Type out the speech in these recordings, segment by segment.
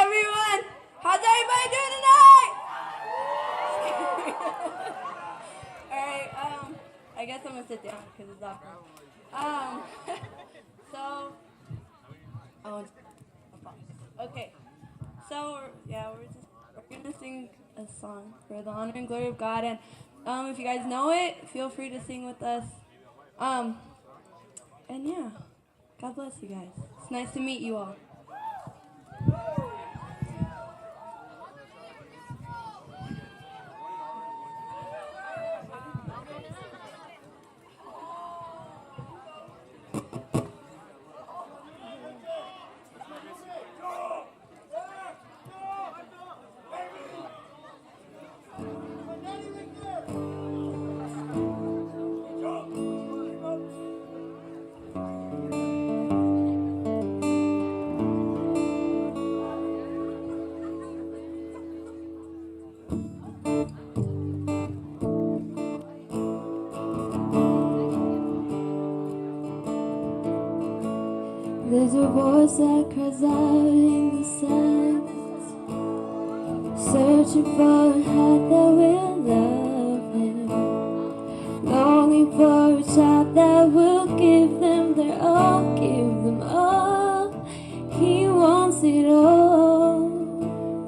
everyone. How's everybody doing tonight? Alright, I guess I'm gonna sit down because it's awkward. So, okay. So, yeah, we're gonna sing a song for the honor and glory of God, and if you guys know it, feel free to sing with us. And yeah, God bless you guys. It's nice to meet you all. There's a voice that cries out in the silence, searching for a heart that will love him, longing for a child that will give them their all, give them all. He wants it all.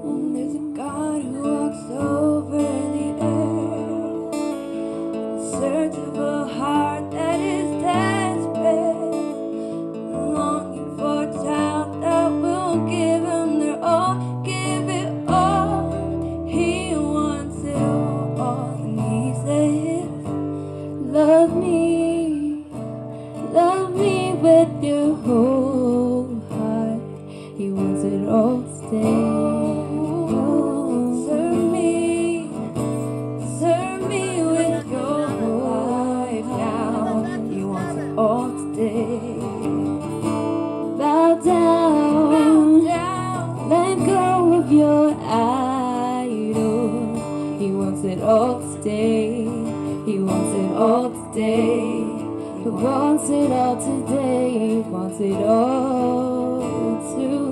And there's a God who walks over the earth in search of a heart that is desperate, longing for a child that will give him their all, give it all. He wants it all, and he says, love me with your whole heart. He wants it all to stay. Serve me with your life now. He wants it all today. Bow down, let go of your idol. He wants it all today. He wants it all today. He wants it all today. He wants it all today.